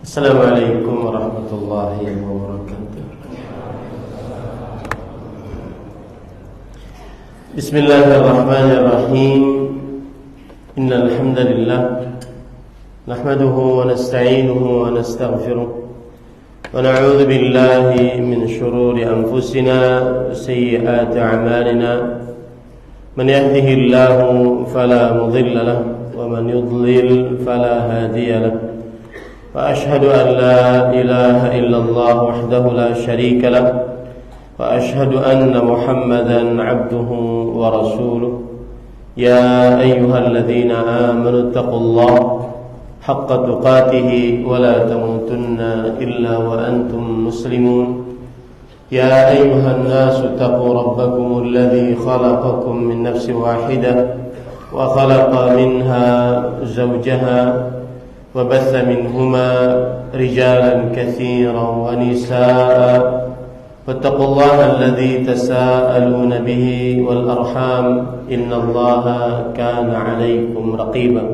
Assalamualaikum warahmatullahi wabarakatuh. Bismillahirrahmanirrahim. Innal hamdalillah nahmaduhu wa nasta'inuhu wa nastaghfiruh wa na'udzu billahi min shururi anfusina wa sayyiati a'malina. Man yahdihillahu fala mudilla lahu wa man yudlil fala hadiya lahu. وأشهد أن لا إله إلا الله وحده لا شريك له وأشهد أن محمدا عبده ورسوله يا أيها الذين آمنوا اتقوا الله حق تقاته ولا تموتن إلا وأنتم مسلمون يا أيها الناس اتقوا ربكم الذي خلقكم من نفس واحدة وخلق منها زوجها وبث منهما رجالا كثيرا ونساء واتقوا الله الذي تساءلون به والأرحام إن الله كان عليكم رقيبا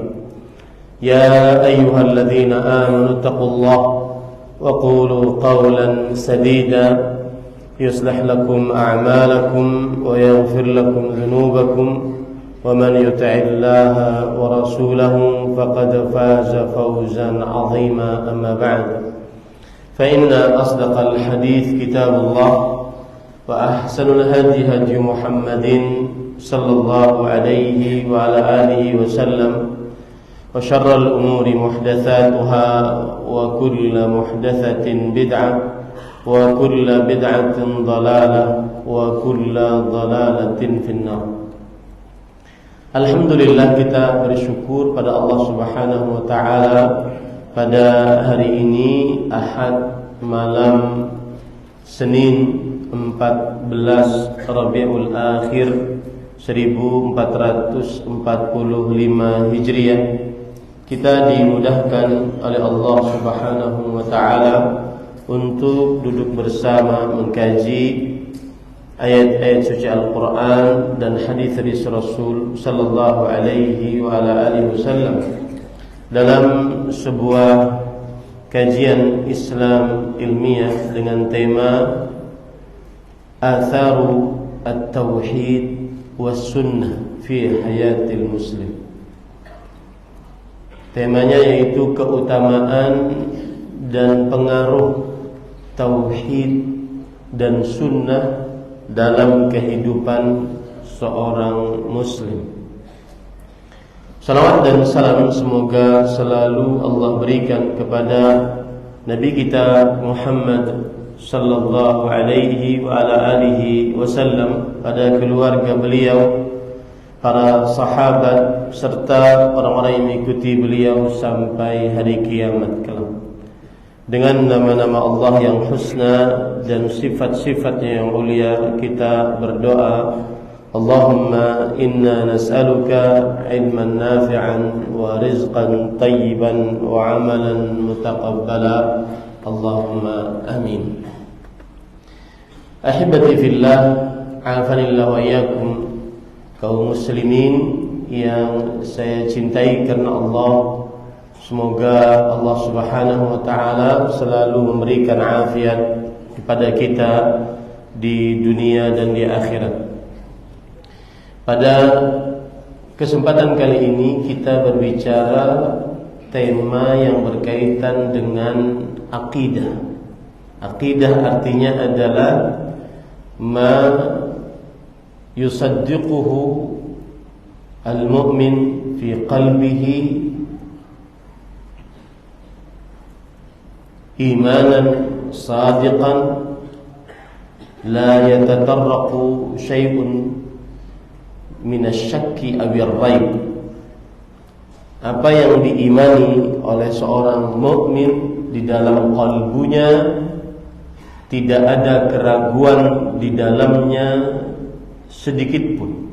يا أيها الذين آمنوا اتقوا الله وقولوا قولا سديدا يصلح لكم أعمالكم ويغفر لكم ذنوبكم ومن يطع الله ورسوله فقد فاز فوزا عظيما أما بعد فإن أصدق الحديث كتاب الله وأحسن الهدي هدي محمد صلى الله عليه وعلى آله وسلم وشر الأمور محدثاتها وكل محدثة بدعة وكل بدعة ضلالة وكل ضلالة في النار. Alhamdulillah, kita bersyukur pada Allah Subhanahu wa taala pada hari ini Ahad malam Senin 14 Rabiul Akhir 1445 Hijriah. Kita dimudahkan oleh Allah Subhanahu wa taala untuk duduk bersama mengkaji ayat-ayat suci Al-Quran dan hadis dari Rasul sallallahu alaihi wa ala alihi wasallam dalam sebuah kajian Islam ilmiah dengan tema Atharu at-Tauhid was-Sunnah fi Hayatil Muslim. Temanya yaitu keutamaan dan pengaruh Tauhid dan Sunnah dalam kehidupan seorang muslim. Salawat dan salam semoga selalu Allah berikan kepada Nabi kita Muhammad sallallahu alaihi wa ala alihi wasallam, pada keluarga beliau, para sahabat serta orang-orang yang mengikuti beliau sampai hari kiamat kelak. Dengan nama-nama Allah yang husna dan sifat-sifatnya yang mulia, kita berdoa, Allahumma inna nas'aluka ilman nafi'an wa rizqan tayyiban wa amalan mutaqabbala. Allahumma amin. Ahibati fillah, afanillah wa iyyakum, kaum muslimin yang saya cintai karena Allah. Semoga Allah Subhanahu wa taala selalu memberikan afiat kepada kita di dunia dan di akhirat. Pada kesempatan kali ini kita berbicara tema yang berkaitan dengan akidah. Akidah artinya adalah ma yusaddiquhu al-mu'min fi qalbihi imanan sadiqan la yatatarraqu syai'un minasyakki awir raib. Apa yang diimani oleh seorang mukmin di dalam qalbunya, tidak ada keraguan di dalamnya sedikit pun.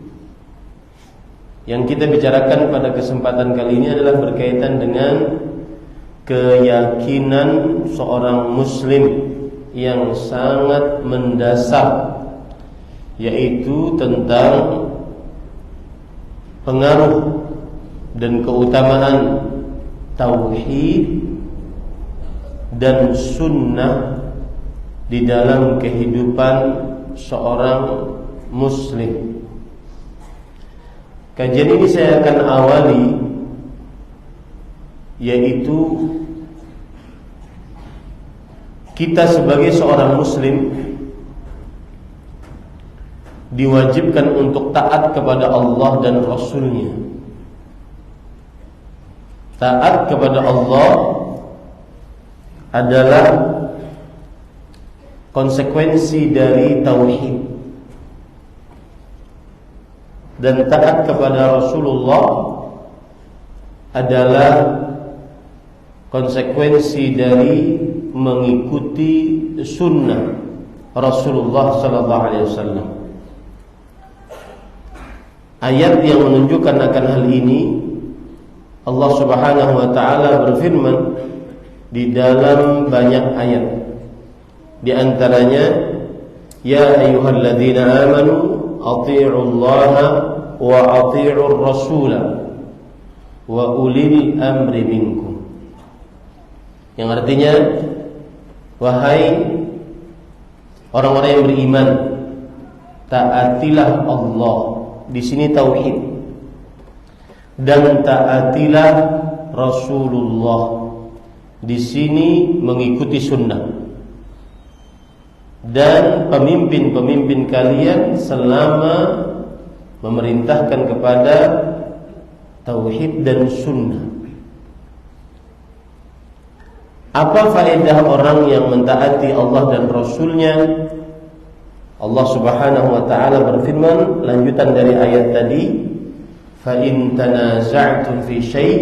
Yang kita bicarakan pada kesempatan kali ini adalah berkaitan dengan keyakinan seorang muslim yang sangat mendasar, yaitu tentang pengaruh dan keutamaan tauhid dan sunnah di dalam kehidupan seorang muslim. Kajian ini saya akan awali, yaitu kita sebagai seorang muslim diwajibkan untuk taat kepada Allah dan Rasul-Nya. Taat kepada Allah adalah konsekuensi dari tauhid, dan taat kepada Rasulullah adalah konsekuensi dari mengikuti sunnah Rasulullah sallallahu alaihi wasallam. Ayat yang menunjukkan akan hal ini, Allah Subhanahu wa taala berfirman di dalam banyak ayat. Di antaranya, ya ayyuhalladzina amanu athi'ullaha wa athi'ur rasula wa ulil amri minkum. Yang artinya, wahai orang-orang yang beriman, taatilah Allah. Di sini tauhid. Dan taatilah Rasulullah. Di sini mengikuti sunnah. Dan pemimpin-pemimpin kalian selama memerintahkan kepada tauhid dan sunnah. Apa faedah orang yang mentaati Allah dan Rasul-Nya? Allah Subhanahu wa taala berfirman, lanjutan dari ayat tadi, fa in tanaza'tum fi syai'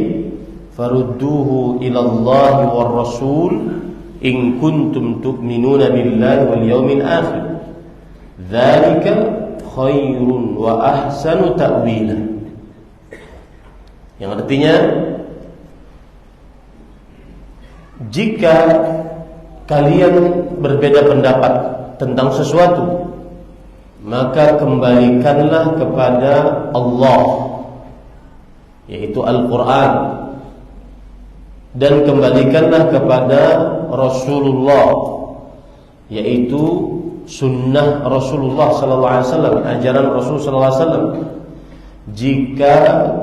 farudduhu ila Allah war Rasul in kuntum tu'minuna billahi wal yawmil akhir. Dzalika khairun wa ahsanu ta'wila. Yang artinya, jika kalian berbeda pendapat tentang sesuatu, maka kembalikanlah kepada Allah, yaitu Al-Quran, dan kembalikanlah kepada Rasulullah, yaitu sunnah Rasulullah sallallahu alaihi wasallam, ajaran Rasul sallallahu alaihi wasallam. Jika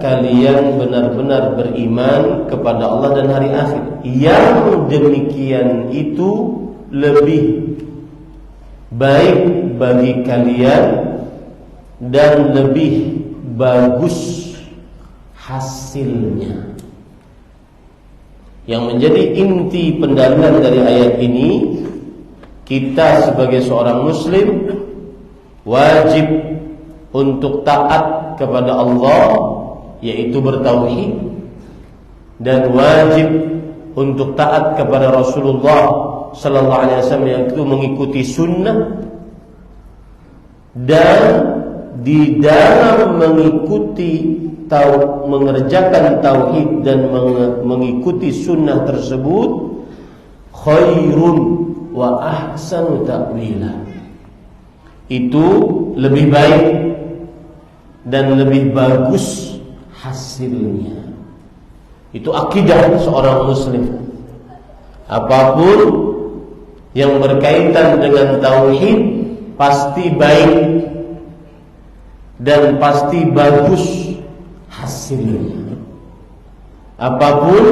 kalian benar-benar beriman kepada Allah dan hari akhir, yang demikian itu lebih baik bagi kalian dan lebih bagus hasilnya. Yang menjadi inti pendalilan dari ayat ini, kita sebagai seorang muslim wajib untuk taat kepada Allah, yaitu bertauhid, dan wajib untuk taat kepada Rasulullah sallallahu alaihi wasallam, yaitu mengikuti sunnah. Dan di dalam mengikuti mengerjakan tauhid dan mengikuti sunnah tersebut, khairun wa ahsanu ta'wila, itu lebih baik dan lebih bagus hasilnya. Itu akidah seorang muslim. Apapun yang berkaitan dengan tauhid pasti baik dan pasti bagus hasilnya. Apapun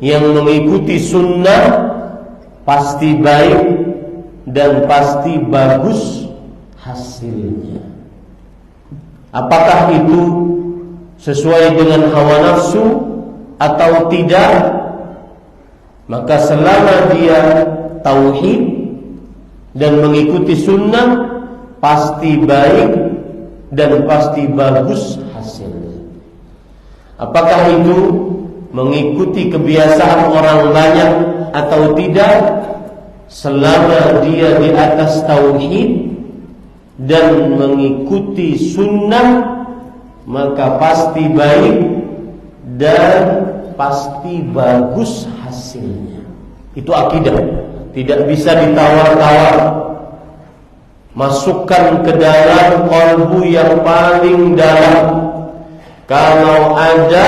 yang mengikuti sunnah pasti baik dan pasti bagus hasilnya. Apakah itu sesuai dengan hawa nafsu atau tidak? Maka selama dia tauhid dan mengikuti sunnah, pasti baik dan pasti bagus hasilnya. Apakah itu mengikuti kebiasaan orang banyak atau tidak? Selama dia di atas tauhid dan mengikuti sunnah, maka pasti baik dan pasti bagus hasilnya. Itu akidah, tidak bisa ditawar-tawar. Masukkan ke dalam qalbu yang paling dalam. Kalau ada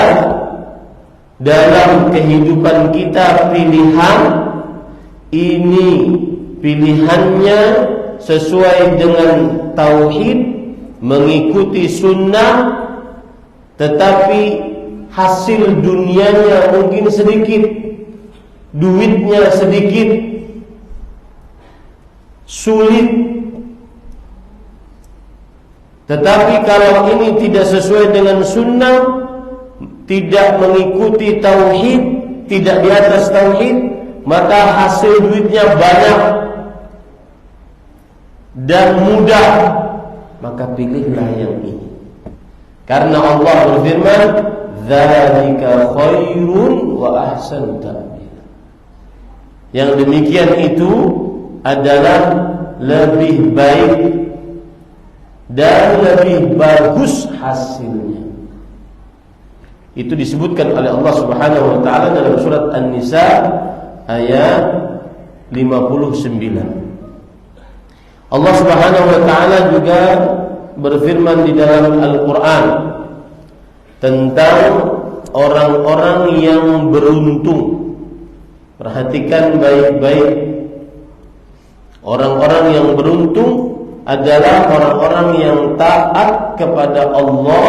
dalam kehidupan kita pilihan ini pilihannya sesuai dengan tauhid, mengikuti sunnah, tetapi hasil dunianya mungkin sedikit, duitnya sedikit, sulit. Tetapi kalau ini tidak sesuai dengan sunnah, tidak mengikuti tauhid, tidak di atas tauhid, maka hasil duitnya banyak dan mudah, maka pilihlah yang ini. Karena Allah berfirman, "Dzalika khairun wa ahsanu ta'wila." Yang demikian itu adalah lebih baik dan lebih bagus hasilnya. Itu disebutkan oleh Allah Subhanahu wa taala dalam surat An-Nisa ayat 59. Allah Subhanahu wa taala juga berfirman di dalam Al-Qur'an tentang orang-orang yang beruntung. Perhatikan baik-baik. Orang-orang yang beruntung adalah orang-orang yang taat kepada Allah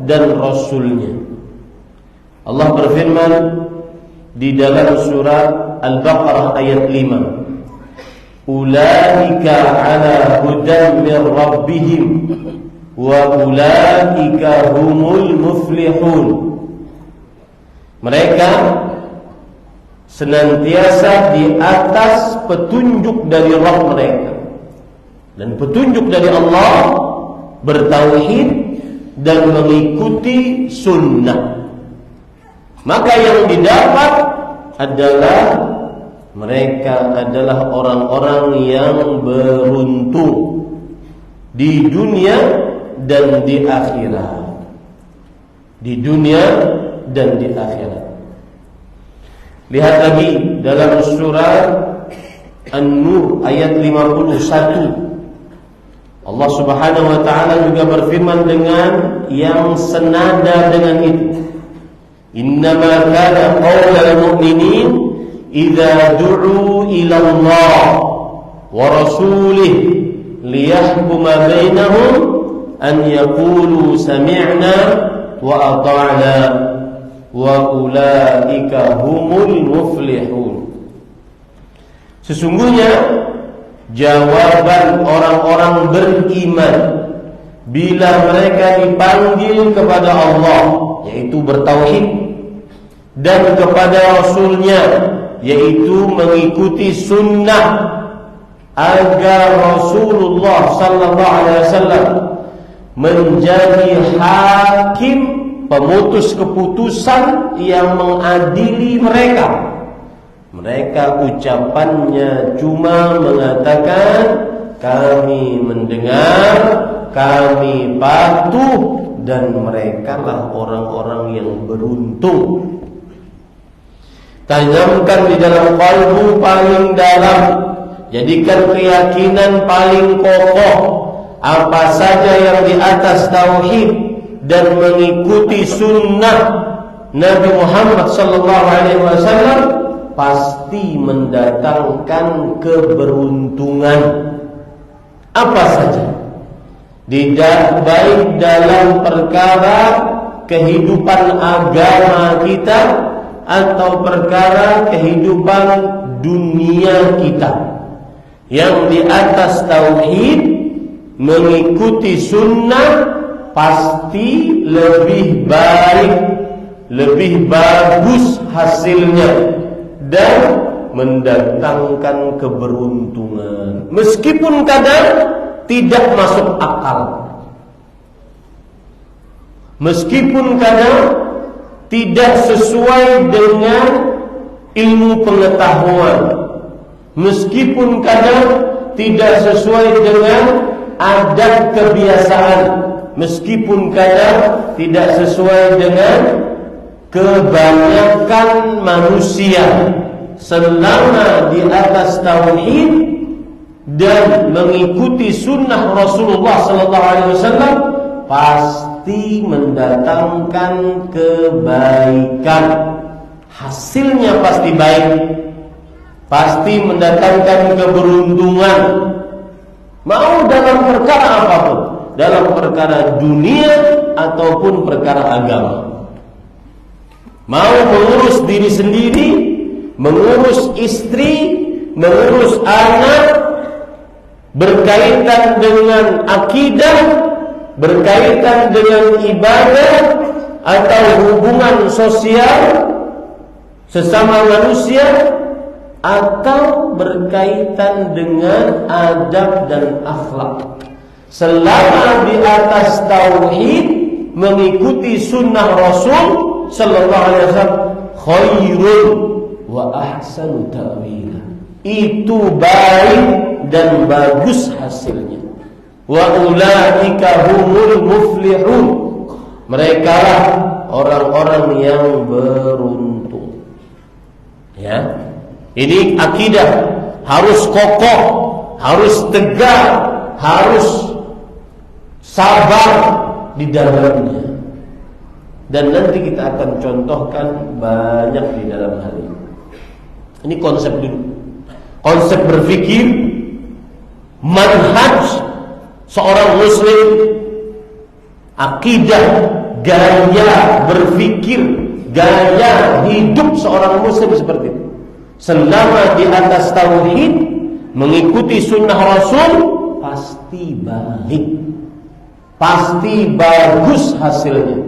dan Rasul-Nya. Allah berfirman di dalam surat Al-Baqarah ayat 5, "Ulaika ala hudan min rabbihim wa ulaika humul muflihun." Mereka senantiasa di atas petunjuk dari Rabb mereka. Dan petunjuk dari Allah bertauhid dan mengikuti sunnah. Maka yang didapat adalah mereka adalah orang-orang yang beruntung di dunia dan di akhirat. Di dunia dan di akhirat. Lihat lagi dalam surah An-Nur ayat 51. Allah Subhanahu wa taala juga berfirman dengan yang senada dengan itu. Innama kana qaulal mu'minin idza du'u ila Allah wa rasulih liyahkuma bainahum an yaqulu sami'na wa ata'na wa ulaika humul muflihun. Sesungguhnya jawaban orang-orang beriman bila mereka dipanggil kepada Allah, yaitu bertauhid, dan kepada Rasul-Nya, yaitu mengikuti sunnah, agar Rasulullah sallallahu alaihi wasallam menjadi hakim, pemutus keputusan yang mengadili mereka. Mereka ucapannya cuma mengatakan, kami mendengar, kami patuh, dan merekalah orang-orang yang beruntung. Tanamkan di dalam kalbu paling dalam, jadikan keyakinan paling kokoh. Apa saja yang di atas tauhid dan mengikuti sunnah Nabi Muhammad SAW pasti mendatangkan keberuntungan. Apa saja, tidak baik dalam perkara kehidupan agama kita atau perkara kehidupan dunia kita. Yang di atas tauhid, mengikuti sunnah, pasti lebih baik, lebih bagus hasilnya, dan mendatangkan keberuntungan, meskipun kadang tidak masuk akal, meskipun kadang tidak sesuai dengan ilmu pengetahuan, meskipun kadang tidak sesuai dengan adat kebiasaan, meskipun kadang tidak sesuai dengan kebanyakan manusia, selama di atas tauhid dan mengikuti sunnah Rasulullah SAW, pasti mendatangkan kebaikan. Hasilnya pasti baik, pasti mendatangkan keberuntungan. Mau dalam perkara apapun, dalam perkara dunia ataupun perkara agama. Mau mengurus diri sendiri, mengurus istri, mengurus anak, berkaitan dengan akidah, berkaitan dengan ibadah atau hubungan sosial sesama manusia, atau berkaitan dengan adab dan akhlak. Selama di atas tauhid, mengikuti sunnah Rasul sallallahu alaihi wasallam, khairun wa ahsanu ta'wila. Itu baik dan bagus hasilnya. Wa ulaika humul muflihun. Mereka lah orang-orang yang beruntung. Ya. Ini akidah harus kokoh, harus tegak, harus sabar di dalamnya. Dan nanti kita akan contohkan banyak di dalam hal ini. Ini konsep dulu. Konsep berpikir, manhaj seorang muslim, akidah, gaya berpikir, gaya hidup seorang muslim seperti itu. Selama di atas tauhid, mengikuti sunnah Rasul, pasti baik, pasti bagus hasilnya.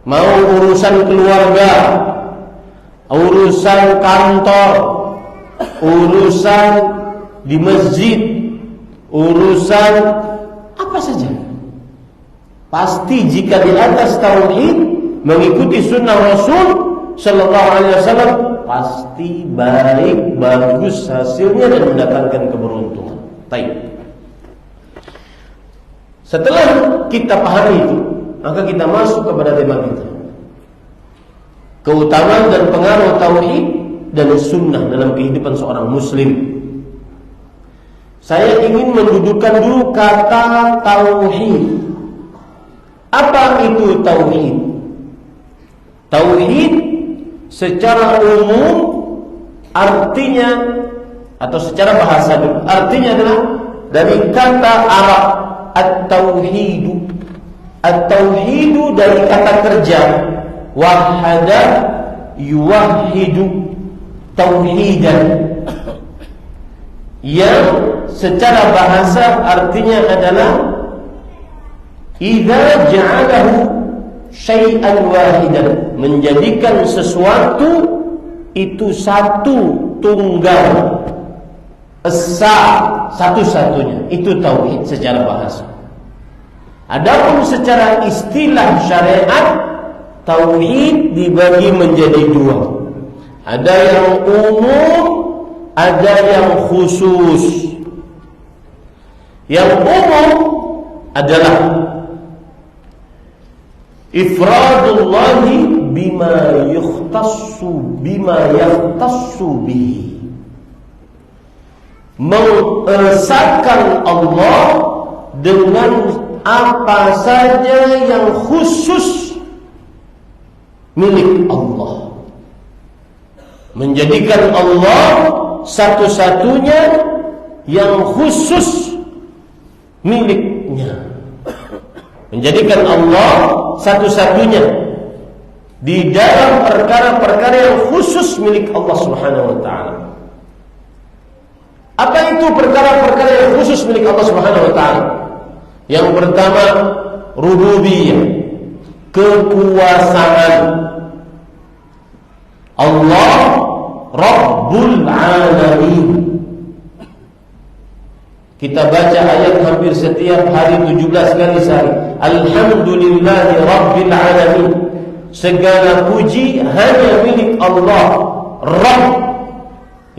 Mau urusan keluarga, urusan kantor, urusan di masjid, urusan apa saja, pasti jika di atas tauhid, mengikuti sunnah Rasul sallallahu alaihi wasallam, pasti baik, bagus hasilnya dan mendatangkan keberuntungan. Baik. Setelah kita pahami itu, maka kita masuk kepada tema kita. Keutamaan dan pengaruh tauhid dan sunnah dalam kehidupan seorang muslim. Saya ingin mendudukkan dulu kata tauhid. Apa itu tauhid? Tauhid secara umum artinya, atau secara bahasa dulu, artinya adalah dari kata Arab at-tauhidu. At-tauhidu dari kata kerja wahada yuwahidu tauhidan, yang secara bahasa artinya adalah idza ja'alahu syai'an wahidan, menjadikan sesuatu itu satu, tunggal, esa, satu-satunya. Itu tauhid secara bahasa. Adapun secara istilah syariat, tauhid dibagi menjadi dua. Ada yang umum, ada yang khusus. Yang umum adalah ifradullahi bima yukhtassu bima yahtassu bihi, mengesahkan Allah dengan apa saja yang khusus milik Allah, menjadikan Allah satu-satunya yang khusus miliknya, menjadikan Allah satu-satunya di dalam perkara-perkara yang khusus milik Allah Subhanahu wa ta'ala. Apa itu perkara-perkara yang khusus milik Allah Subhanahu wa ta'ala? Yang pertama, rububiyah, kekuasaan. Allah Rabbul Alamin. Kita baca ayat hampir setiap hari 17 kali sehari. Alhamdulillahi Rabbil Alamin. Segala puji hanya milik Allah. Rabb,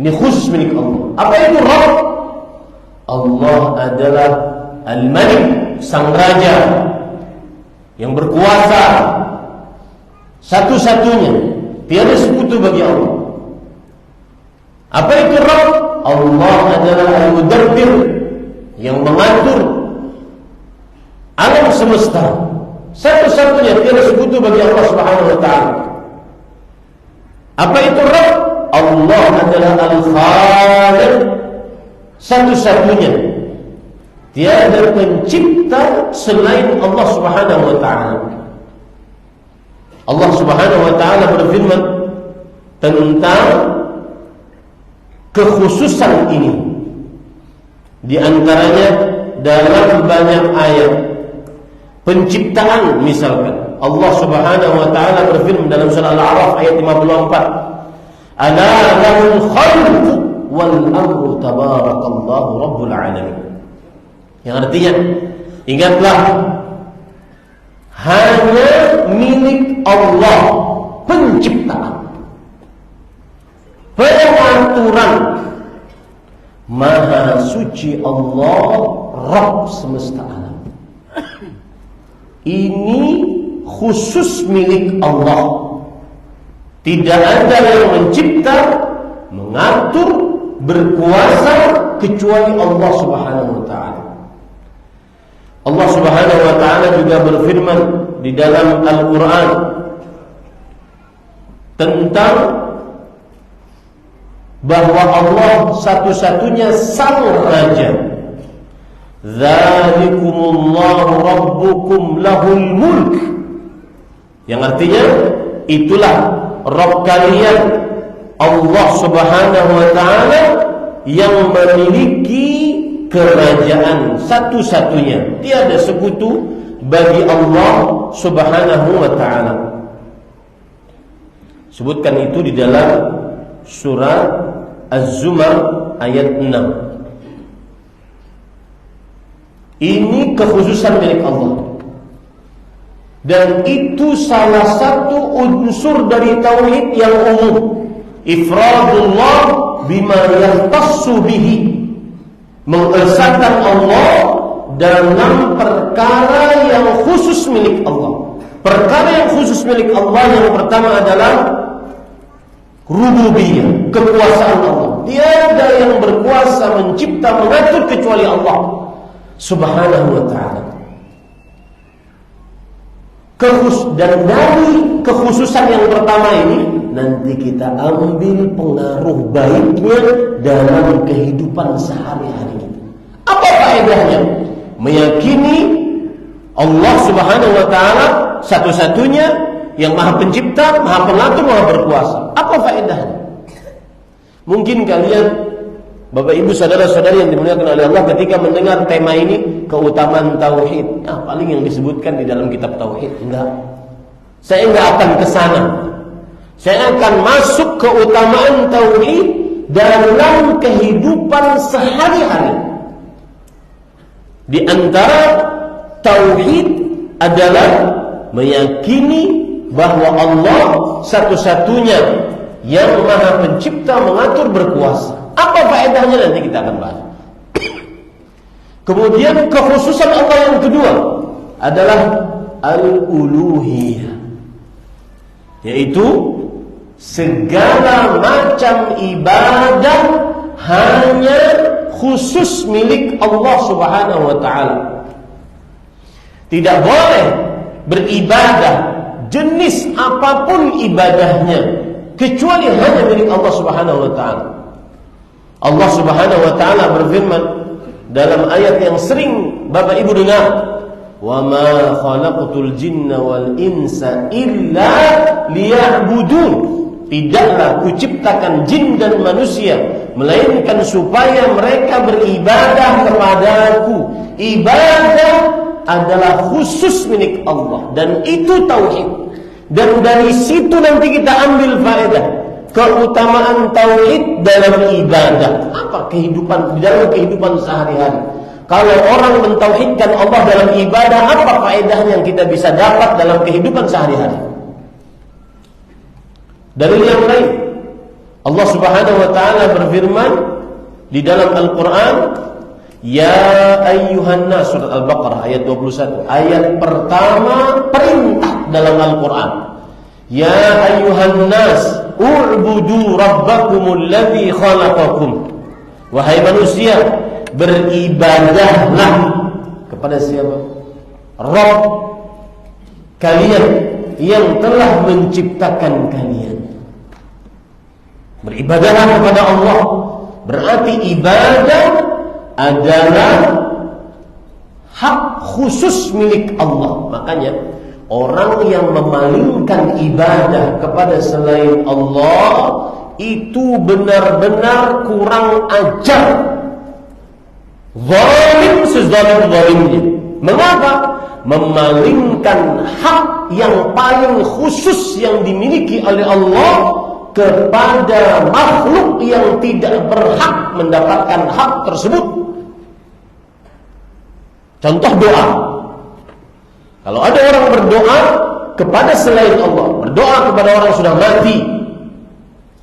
ini khusus milik Allah. Apa itu Rabb? Allah adalah Al-Malik, sang raja yang berkuasa, satu-satunya, tiada sekutu bagi Allah. Apa itu Rabb? Allah adalah Al-Mudabbir, yang mengatur alam semesta, satu-satunya, tiada sekutu bagi Allah Subhanahu wa ta'ala. Apa itu Rabb? Allah adalah Al-Khaliq, satu-satunya. Tiada pencipta selain Allah Subhanahu wa ta'ala. Allah Subhanahu wa ta'ala berfirman tentang kekhususan ini. Di antaranya dalam banyak ayat penciptaan, misalkan Allah Subhanahu wa ta'ala berfirman dalam surah Al-A'raf ayat 54, ala lahul khalq wal amru tabarakallahu rabbul alamin. Yang artinya, ingatlah, hanya milik Allah penciptaan, pengaturan. Maha suci Allah, Rabb semesta alam. Ini khusus milik Allah. Tidak ada yang mencipta, mengatur, berkuasa kecuali Allah Subhanahu wa ta'ala. Allah Subhanahu wa ta'ala juga berfirman di dalam Al-Quran tentang bahwa Allah satu-satunya sang raja. Dzalikumullahu rabbukum lahul mulk. Yang artinya, itulah Rabb kalian, Allah Subhanahu wa ta'ala, yang memiliki kerajaan satu-satunya. Tiada sekutu bagi Allah Subhanahu wa ta'ala. Sebutkan itu di dalam surah Az-Zumar ayat 6. Ini kekhususan milik Allah. Dan itu salah satu unsur dari tauhid yang umum. Ifradullah bima yahtassu bihi. Mengesahkan Allah dalam perkara yang khusus milik Allah. Perkara yang khusus milik Allah yang pertama adalah rububiyah, kekuasaan Allah. Tiada yang berkuasa mencipta, mengatur kecuali Allah Subhanahu wa ta'ala. Dan dari kekhususan yang pertama ini, nanti kita ambil pengaruh baiknya dalam kehidupan sehari-hari kita. Apa faedahnya? Meyakini Allah Subhanahu wa ta'ala satu-satunya yang maha pencipta, maha pengatur, maha berkuasa. Apa faedahnya? Mungkin kalian, Bapak Ibu saudara-saudari yang dimuliakan oleh Allah, ketika mendengar tema ini, keutamaan tauhid, paling yang disebutkan di dalam kitab tauhid. Enggak. Saya enggak akan ke sana. Saya akan masuk keutamaan tauhid dalam kehidupan sehari-hari. Di antara tauhid adalah meyakini bahwa Allah satu-satunya yang maha pencipta, mengatur, berkuasa. Apa faedahnya nanti kita akan bahas. Kemudian kekhususan Allah yang kedua adalah al-uluhiyah, yaitu segala macam ibadah hanya khusus milik Allah Subhanahu wa ta'ala. Tidak boleh beribadah jenis apapun ibadahnya kecuali hanya milik Allah Subhanahu wa ta'ala. Allah Subhanahu wa ta'ala berfirman dalam ayat yang sering Bapak Ibu dengar, "Wa ma khalaqtul jinna wal insa illa liya'budun." Tidaklah kuciptakan jin dan manusia melainkan supaya mereka beribadah kepadaku. Ibadah adalah khusus milik Allah, dan itu tauhid. Dan dari situ nanti kita ambil faedah keutamaan tauhid dalam ibadah. Apa kehidupan di dalam kehidupan sehari-hari? Kalau orang mentauhidkan Allah dalam ibadah, apa faedahnya yang kita bisa dapat dalam kehidupan sehari-hari? Dalil yang lain, Allah Subhanahu wa ta'ala berfirman di dalam Al-Quran, Ya ayyuhan nas, surat Al-Baqarah ayat 21. Ayat pertama perintah dalam Al-Quran. Ya ayyuhan nas, u'budu rabbakumul ladzi khalaqakum. Wahai manusia, beribadahlah kepada siapa? Rabb kalian yang telah menciptakan kalian. Beribadahlah kepada Allah. Berarti ibadah adalah hak khusus milik Allah. Makanya orang yang memalingkan ibadah kepada selain Allah itu benar-benar kurang ajar, zalim sezalim-zalimnya. Mengapa? Memalingkan hak yang paling khusus yang dimiliki oleh Allah kepada makhluk yang tidak berhak mendapatkan hak tersebut. Contoh doa. Kalau ada orang berdoa kepada selain Allah, berdoa kepada orang yang sudah mati,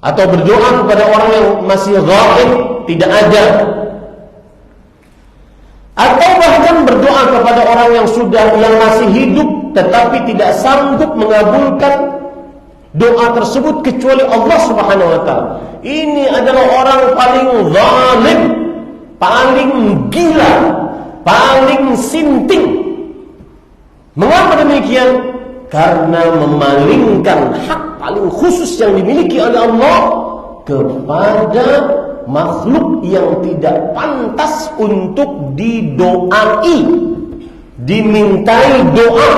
atau berdoa kepada orang yang masih ghaib, tidak ada, atau bahkan berdoa kepada orang yang masih hidup tetapi tidak sanggup mengabulkan doa tersebut kecuali Allah Subhanahu wa taala. Ini adalah orang paling zalim, paling gila, paling sinting. Mengapa demikian? Karena memalingkan hak paling khusus yang dimiliki oleh Allah kepada makhluk yang tidak pantas untuk didoai, dimintai doa.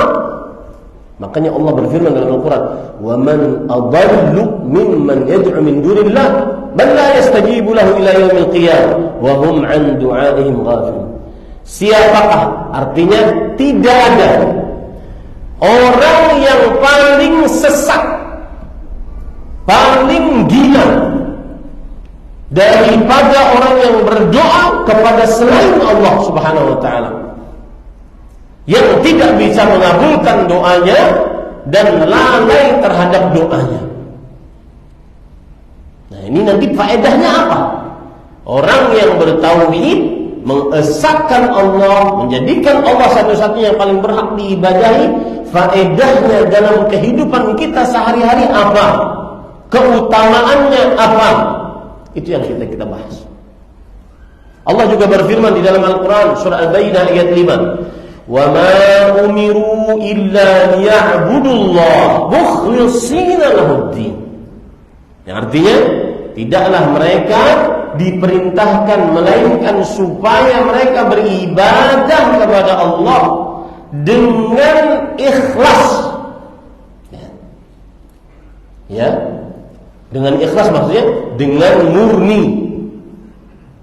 Makanya Allah berfirman dalam Al-Quran, وَمَنْ أَضَلُّ مِمَّنْ يَدْعُ مِنْ دُونِ اللَّهِ بَلْ لَا يَسْتَجِيبُ لَهُ إِلَى يَوْمِ الْقِيَامَةِ وَهُمْ عَنْ دُعَائِهِمْ غَافِلُونَ. Siapakah? Artinya tidak ada orang yang paling sesat, paling gila daripada orang yang berdoa kepada selain Allah Subhanahu wa taala, yang tidak bisa mengabulkan doanya dan lalai terhadap doanya. Nah, ini nanti faedahnya apa? Orang yang bertauhid, mengesahkan Allah, menjadikan Allah satu-satunya yang paling berhak diibadahi, faedahnya dalam kehidupan kita sehari-hari apa? Keutamaannya apa? Itu yang kita bahas. Allah juga berfirman di dalam Al-Quran surah Al-Baqarah ayat 5, وَمَا أُمِرُوا إِلَّا لِيَعْبُدُوا اللَّهَ مُخْلِصِينَ لَهُ الدِّينَ. Yang artinya tidaklah mereka diperintahkan melainkan supaya mereka beribadah kepada Allah dengan ikhlas. Ya, dengan ikhlas maksudnya dengan murni,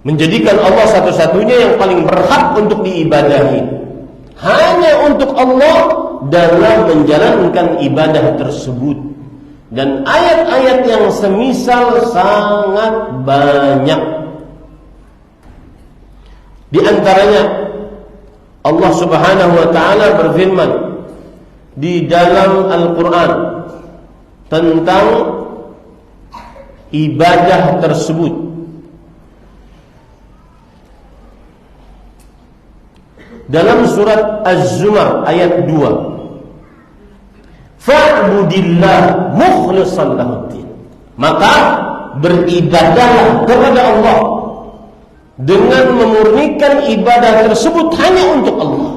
menjadikan Allah satu-satunya yang paling berhak untuk diibadahi, hanya untuk Allah dalam menjalankan ibadah tersebut. Dan ayat-ayat yang semisal sangat banyak. Di antaranya Allah Subhanahu wa taala berfirman di dalam Al-Quran tentang ibadah tersebut. Dalam surat Az-Zumar ayat 2, fa'budillah mukhlishan lahuddin. Maka beribadahlah kepada Allah dengan memurnikan ibadah tersebut hanya untuk Allah.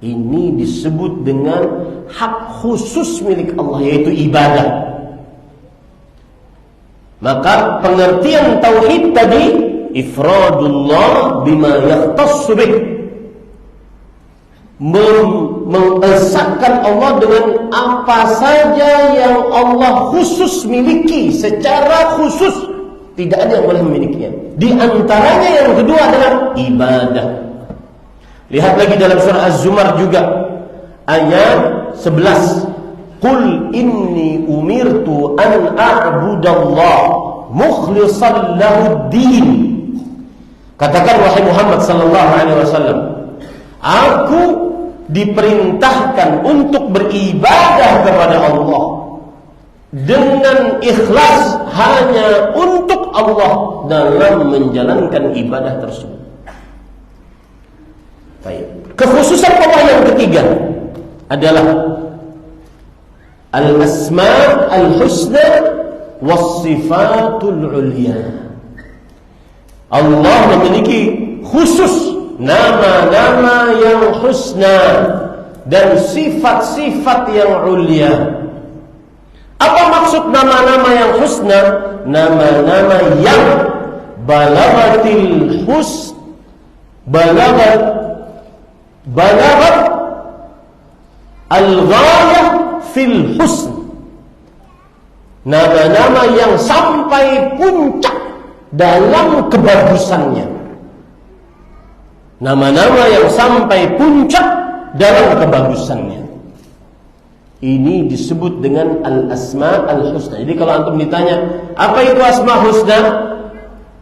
Ini disebut dengan hak khusus milik Allah, yaitu ibadah. Maka pengertian tauhid tadi, ifradullah bima yahtassu bih, mengesahkan Allah dengan apa saja yang Allah khusus miliki secara khusus. Tidak ada yang boleh memilikinya. Di antaranya yang kedua adalah ibadah. Lihat lagi dalam surah Az-Zumar juga ayat 11, Qul inni umirtu an a'budallah mukhlishan lahuddin. Katakan wahai Muhammad sallallahu alaihi wasallam, aku diperintahkan untuk beribadah kepada Allah dengan ikhlas hanya untuk Allah dalam menjalankan ibadah tersebut. Baik. Kekhususan Allah yang ketiga adalah al-asma' al-husna was-sifatul ulya. Allah memiliki khusus nama-nama yang husna dan sifat-sifat yang ulia. Apa maksud nama-nama yang husna nama-nama yang balaghatil husn, balagat al-ghayah fil husn. Nama-nama yang sampai puncak dalam kebagusannya. Nama-nama yang sampai puncak dalam kebagusannya. Ini disebut dengan al-asma al-husna. Jadi kalau antum ditanya, apa itu asma husna?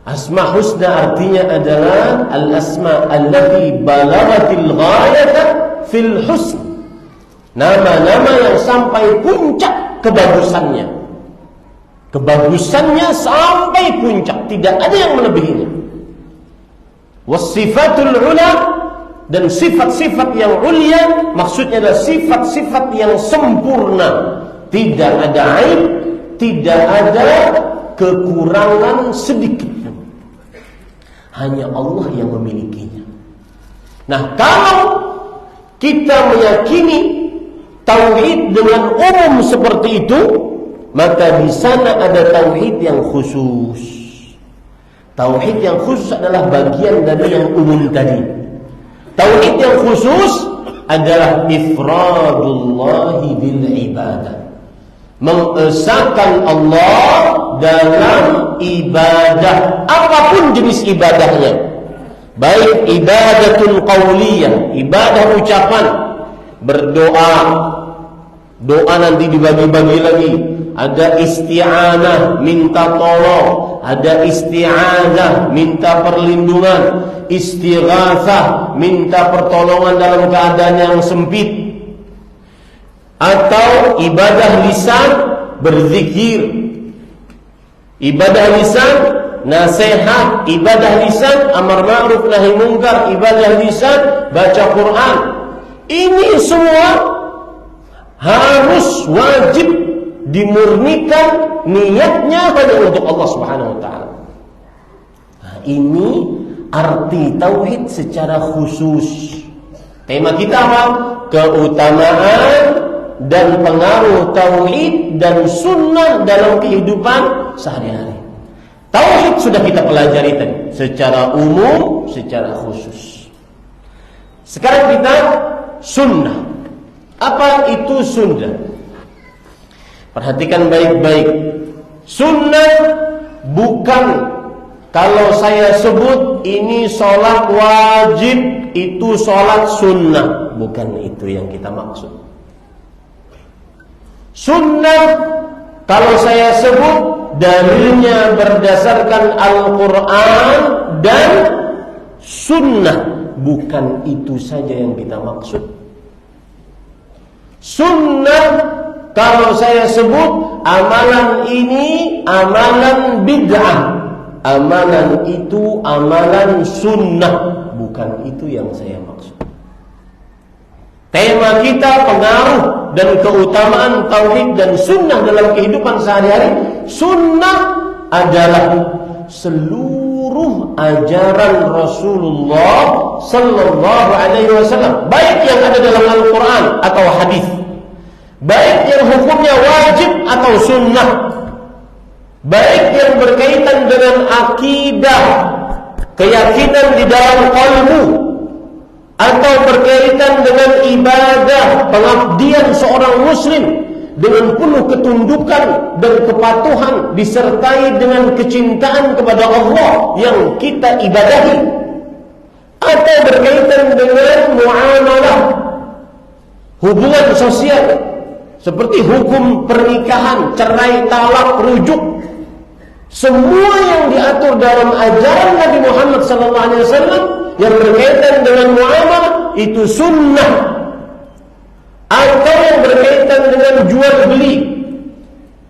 Asma husna artinya adalah al-asma allati balaghatil ghayata fil husn. Nama-nama yang sampai puncak kebagusannya. Kebagusannya sampai puncak, tidak ada yang melebihinya. Wasifatul ula, dan sifat-sifat yang ulia maksudnya adalah sifat-sifat yang sempurna, tidak ada aib, tidak ada kekurangan sedikit pun. Hanya Allah yang memilikinya. Nah, kalau kita meyakini tauhid dengan umum seperti itu, maka di sana ada tauhid yang khusus. Tauhid yang khusus adalah bagian dari yang umum tadi. Tauhid yang khusus adalah ifradullahi bil ibadah, mengesahkan Allah dalam ibadah, apapun jenis ibadahnya. Baik ibadatul qauliyah, ibadah ucapan, berdoa, doa nanti dibagi-bagi lagi. Ada isti'anah, minta tolong. Ada isti'adzah, minta perlindungan. Istighatsah, minta pertolongan dalam keadaan yang sempit. Atau ibadah lisan, berzikir. Ibadah lisan, nasihat. Ibadah lisan, amar ma'ruf nahi munkar. Ibadah lisan, baca Quran. Ini semua harus wajib dimurnikan, niatnya hanya untuk Allah Subhanahu wa taala. Nah, ini arti tauhid secara khusus. Tema kita apa? Keutamaan dan pengaruh tauhid dan sunnah dalam kehidupan sehari-hari. Tauhid sudah kita pelajari tadi secara umum, secara khusus. Sekarang kita sunnah. Apa itu sunnah? Perhatikan baik-baik. Sunnah bukan kalau saya sebut ini sholat wajib, itu sholat sunnah. Bukan itu yang kita maksud. Sunnah kalau saya sebut dalilnya berdasarkan Al-Quran dan sunnah. Bukan itu saja yang kita maksud. Sunnah kalau saya sebut amalan ini amalan bid'ah, amalan itu amalan sunnah, bukan itu yang saya maksud. Tema kita pengaruh dan keutamaan tauhid dan sunnah dalam kehidupan sehari-hari. Sunnah adalah seluruh ajaran Rasulullah sallallahu alaihi wasallam, baik yang ada dalam Al-Quran atau hadis, baik yang hukumnya wajib atau sunnah, baik yang berkaitan dengan akidah, keyakinan di dalam qalbu, atau berkaitan dengan ibadah, pengabdian seorang muslim dengan penuh ketundukan dan kepatuhan disertai dengan kecintaan kepada Allah yang kita ibadahi, atau berkaitan dengan muamalah, hubungan sosial seperti hukum pernikahan, cerai, talak, rujuk. Semua yang diatur dalam ajaran Nabi Muhammad SAW yang berkaitan dengan muamalah itu sunnah. Atau yang berkaitan dengan jual beli,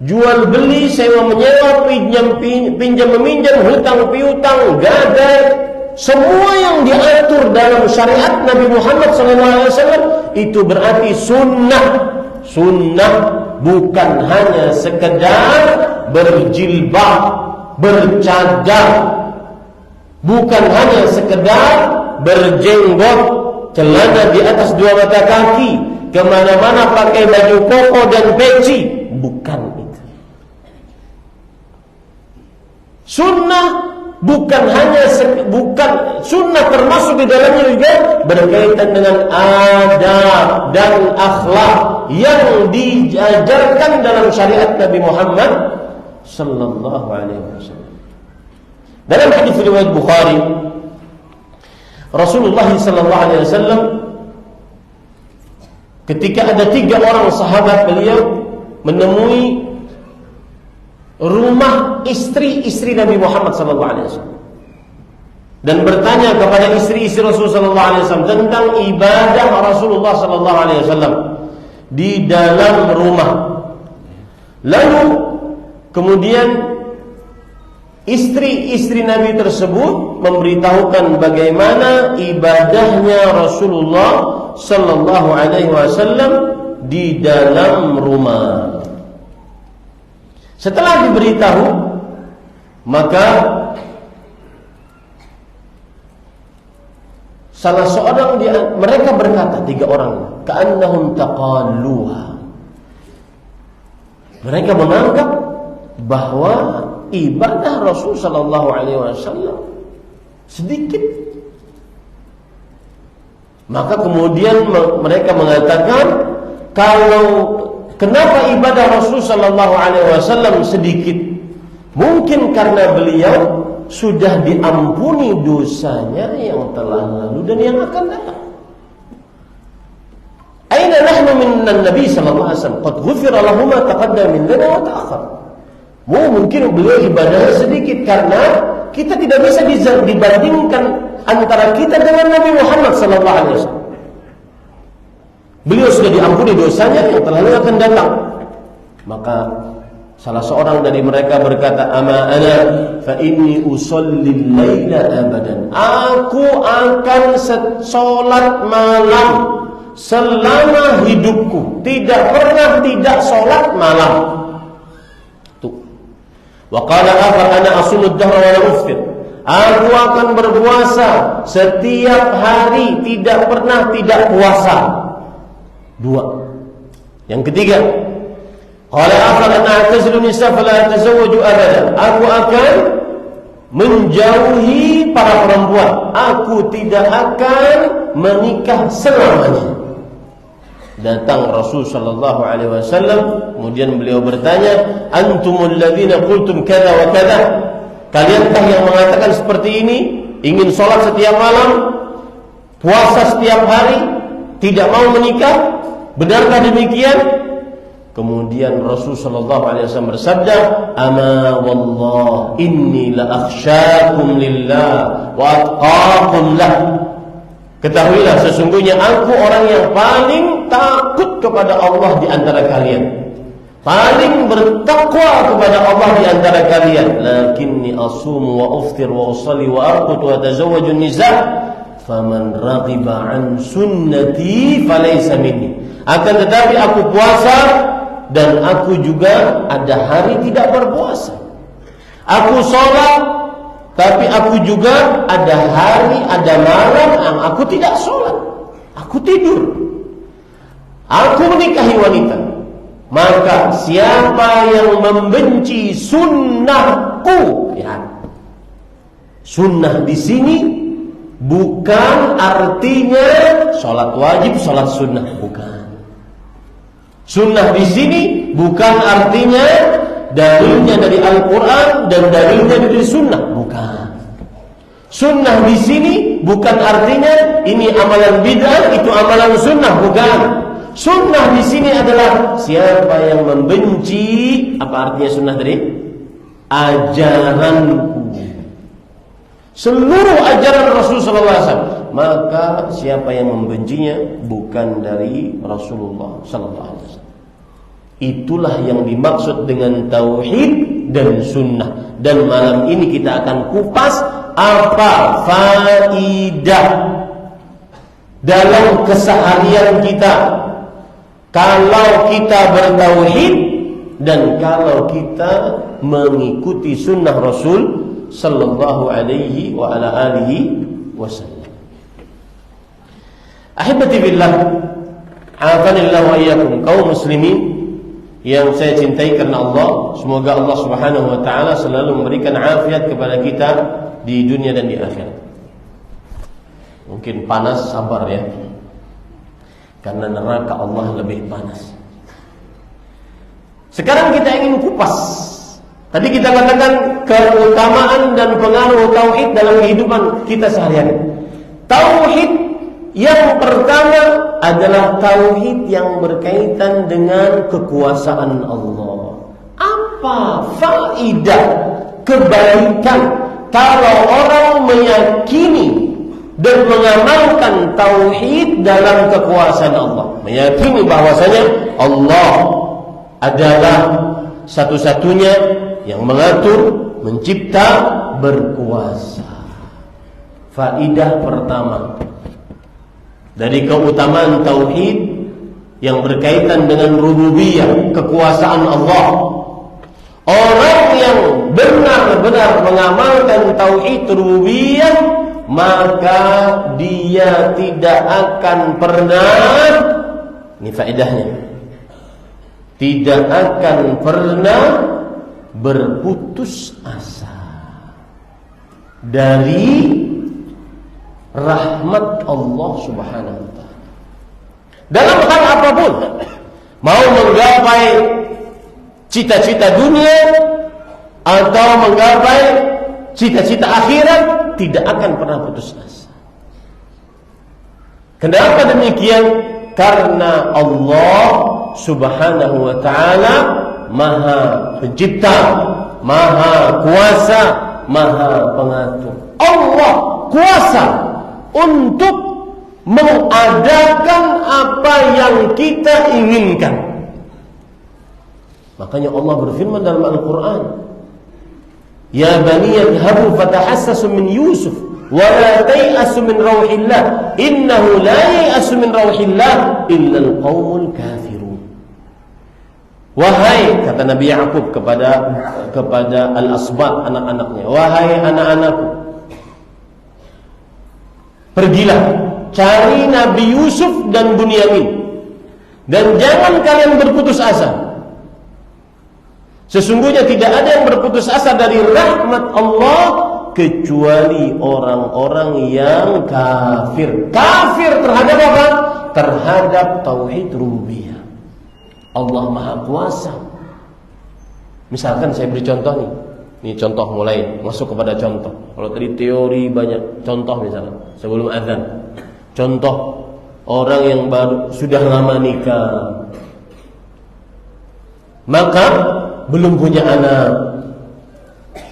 jual beli, sewa menyewa, pinjam meminjam, hutang piutang, gadai, semua yang diatur dalam syariat Nabi Muhammad SAW itu berarti sunnah. Sunnah bukan hanya sekedar berjilbab, bercadar, bukan hanya sekedar berjenggot, celana di atas 2 mata kaki, kemana-mana pakai baju koko dan peci. Bukan itu. Sunnah bukan sunnah termasuk di dalamnya juga berkaitan dengan adab dan akhlak yang diajarkan dalam syariat Nabi Muhammad sallallahu alaihi wasallam. Dalam hadis riwayat Bukhari, Rasulullah sallallahu alaihi wasallam ketika ada 3 orang sahabat beliau menemui rumah istri-istri Nabi Muhammad sallallahu alaihi wasallam dan bertanya kepada istri-istri Rasulullah sallallahu alaihi wasallam tentang ibadah Rasulullah sallallahu alaihi wasallam di dalam rumah. Lalu kemudian istri-istri Nabi tersebut memberitahukan bagaimana ibadahnya Rasulullah sallallahu alaihi wasallam di dalam rumah. Setelah diberitahu, maka salah seorang mereka berkata, 3 orang, ka'annahum taqalluha. Mereka menganggap bahwa ibadah Rasul sallallahu alaihi wasallam sedikit. Maka kemudian mereka mengatakan, kenapa ibadah Rasul sallallahu alaihi wasallam sedikit? Mungkin karena beliau sudah diampuni dosanya yang telah lalu dan yang akan datang. Aina nahnu minnan Nabi sallallahu alaihi wasallam? Qad ghufira lahu ma taqaddama min dhanbi wa ta'akhkhar. Mungkin beliau ibadahnya sedikit karena kita tidak bisa dibandingkan antara kita dengan Nabi Muhammad sallallahu alaihi wasallam. Beliau sudah diampuni dosanya yang telah lalu akan datang. Maka salah seorang dari mereka berkata, ama ana fa inni usolli al-laila abadan. Aku akan salat malam selama hidupku, tidak pernah tidak salat malam. Tuh. Wa qala akhar ana asumud dahra wa la uftir. Aku akan berpuasa setiap hari, tidak pernah tidak puasa. 2. Yang ketiga, qala akhar ana a'tazilu nisa fala atazawwaju abada. Aku akan menjauhi para perempuan. Aku tidak akan menikah selamanya. Datang Rasul sallallahu alaihi wasallam, kemudian beliau bertanya, antumul ladzina qultum kadza wa kadza? Kaliankah yang mengatakan seperti ini, ingin sholat setiap malam, puasa setiap hari, tidak mau menikah? Benarkah demikian? Kemudian Rasul sallallahu alaihi wasallam bersabda, ama wallah inni la akhsyakum lillah wa atqakum lah. Ketahuilah sesungguhnya aku orang yang paling takut kepada Allah di antara kalian, paling bertakwa kepada Allah di antara kalian. Lakinni asumu wa uftir wa usalli wa arqut wa tazawwaju nisa faman raghiba an sunnati falaysa minni. Akan tetapi aku puasa dan aku juga ada hari tidak berpuasa. Aku sholat, tapi aku juga ada hari, ada malam yang aku tidak sholat. Aku tidur. Aku menikahi wanita. Maka siapa yang membenci sunnahku, ya. Sunnah di sini bukan artinya sholat wajib, sholat sunnah, bukan. Sunnah di sini bukan artinya dalilnya dari Al-Quran dan dalilnya dari Sunnah, bukan. Sunnah di sini bukan artinya ini amalan bid'ah, itu amalan sunnah, bukan. Sunnah di sini adalah siapa yang membenci, apa artinya sunnah tadi? Ajaranku, seluruh ajaran Rasulullah SAW, maka siapa yang membencinya bukan dari Rasulullah SAW. Itulah yang dimaksud dengan tauhid dan sunnah. Dan malam ini kita akan kupas apa faidah dalam keseharian kita kalau kita bertauhid dan kalau kita mengikuti sunnah Rasul sallallahu alaihi wa ala alihi wasallam. Ahibati billah, afanillahu wa iyyakum kaum muslimin yang saya cintai karena Allah, semoga Allah Subhanahu wa taala selalu memberikan afiat kepada kita di dunia dan di akhirat. Mungkin panas, sabar ya. Karena neraka Allah lebih panas. Sekarang kita ingin kupas. Tadi kita katakan keutamaan dan pengaruh tauhid dalam kehidupan kita sehari-hari. Tauhid yang pertama adalah tauhid yang berkaitan dengan kekuasaan Allah. Apa faedah kebaikan kalau orang meyakini dan mengamalkan tauhid dalam kekuasaan Allah? Meyakini bahwasanya Allah adalah satu-satunya yang mengatur, mencipta, berkuasa. Faedah pertama dari keutamaan tauhid yang berkaitan dengan rububiyah, kekuasaan Allah. Orang yang benar-benar mengamalkan tauhid rububiyah, maka dia tidak akan pernah, ini faedahnya, tidak akan pernah berputus asa dari rahmat Allah Subhanahu wa ta'ala. Dalam hal apapun, mau menggapai cita-cita dunia atau menggapai cita-cita akhirat, tidak akan pernah putus asa. Kenapa demikian? Karena Allah Subhanahu wa ta'ala Maha Pencipta, Maha Kuasa, Maha Pengatur. Allah kuasa untuk mengadakan apa yang kita inginkan. Makanya Allah berfirman dalam Al-Quran, Ya bani yadhabu fatahassasu min Yusuf wa la tay'asu min rawhillah innahu la ya'asu min rawhillah illa al-qawmul kafirun. Wahai, kata Nabi Ya'qub kepada al-asbat, anak-anaknya, wahai anak-anakku, pergilah cari Nabi Yusuf dan Bunyamin, dan jangan kalian berputus asa. Sesungguhnya tidak ada yang berputus asa dari rahmat Allah kecuali orang-orang yang kafir. Kafir terhadap apa? Terhadap tauhid rububiyah. Allah Maha Kuasa. Misalkan saya beri contoh nih. Ini contoh, mulai masuk kepada contoh. Kalau tadi teori banyak, contoh misalnya sebelum azan. Contoh orang yang baru sudah lama nikah, maka belum punya anak,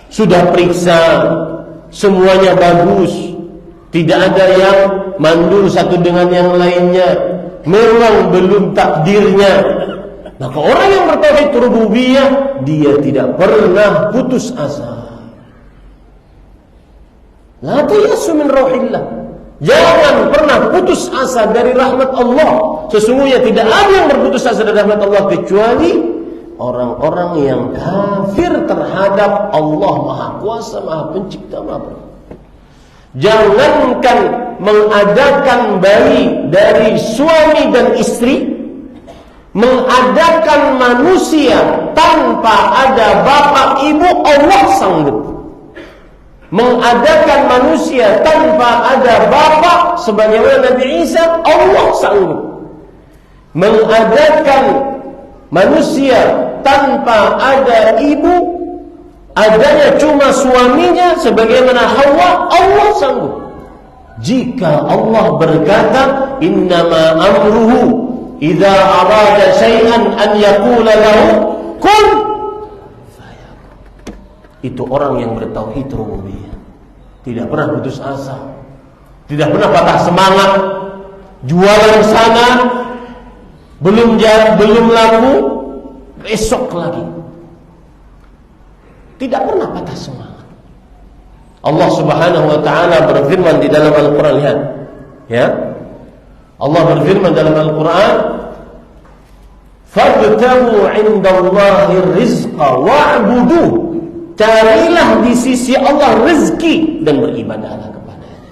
sudah periksa semuanya bagus, tidak ada yang mandul satu dengan yang lainnya, memang belum takdirnya. Maka orang yang bertauhid rububiyah, dia tidak pernah putus asa. La tayasu min rauhillah. Jangan pernah putus asa dari rahmat Allah. Sesungguhnya tidak ada yang berputus asa dari rahmat Allah kecuali orang-orang yang kafir terhadap Allah Maha Kuasa, Maha Pencipta, Maha Pengatur. Jangankan mengadakan bayi dari suami dan istri, mengadakan manusia tanpa ada bapak ibu, Allah sanggup. Mengadakan manusia tanpa ada bapak sebagaimana Nabi Isa, Allah sanggup. Mengadakan manusia tanpa ada ibu, adanya cuma suaminya sebagaimana Hawa, Allah sanggup. Jika Allah berkata, innama amruhu idza arada syai'an an yaqula lahu kun fayakun. Itu orang yang bertauhid rububiyah. Tidak pernah putus asa, tidak pernah patah semangat. Jualan sana belum laku, besok lagi. Tidak pernah patah semangat. Allah Subhanahu wa ta'ala berfirman di dalam Al-Quran, lihat ya, Allah berfirman dalam Al-Quran, fabtagu indallahi rizqa wa'budu, carilah di sisi Allah rezeki dan beribadahlah kepadanya.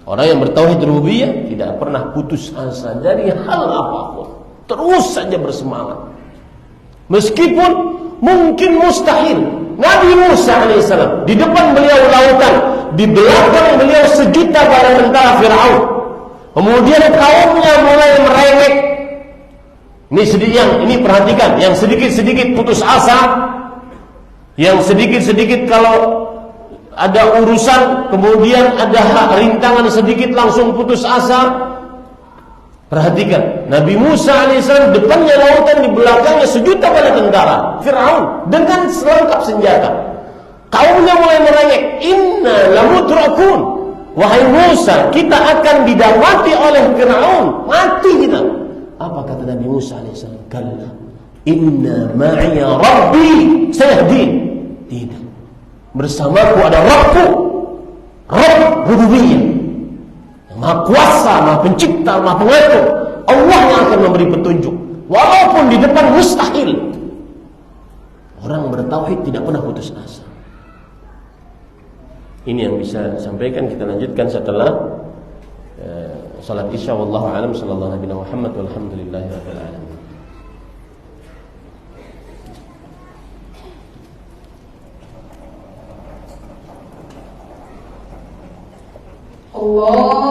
Orang yang bertauhid rububiyah tidak pernah putus asa dari hal apapun, terus saja bersemangat. Meskipun mungkin mustahil. Nabi Musa alaihissalam, di depan beliau lautan, di belakang beliau sejuta bala tentara Fir'aun. Kemudian kaumnya mulai merengek. Ini perhatikan, yang sedikit-sedikit putus asa, yang sedikit-sedikit kalau ada urusan, kemudian ada rintangan sedikit langsung putus asa. Perhatikan, Nabi Musa alaihissalam depannya lautan, di belakangnya sejuta bala tentara Fir'aun dengan selengkap senjata. Kaumnya mulai merengek, inna lamudrakun, wahai Musa, kita akan didapati oleh Fir'aun, mati kita. Apa kata Nabi Musa alaihissalam? Kalla inna ma'iya rabbi sayahdin. Tidak, bersamaku ada Rabbku, Rabb rububiyah, Maha kuasa, Maha pencipta, Maha pengatur. Allah yang akan memberi petunjuk, walaupun di depan mustahil. Orang bertauhid tidak pernah putus asa. Ini yang bisa sampaikan. Kita lanjutkan setelah salat isya. Wallahu a'lam. Sallallahu Nabi Muhammad walhamdulillahi rabbil alamin. Allah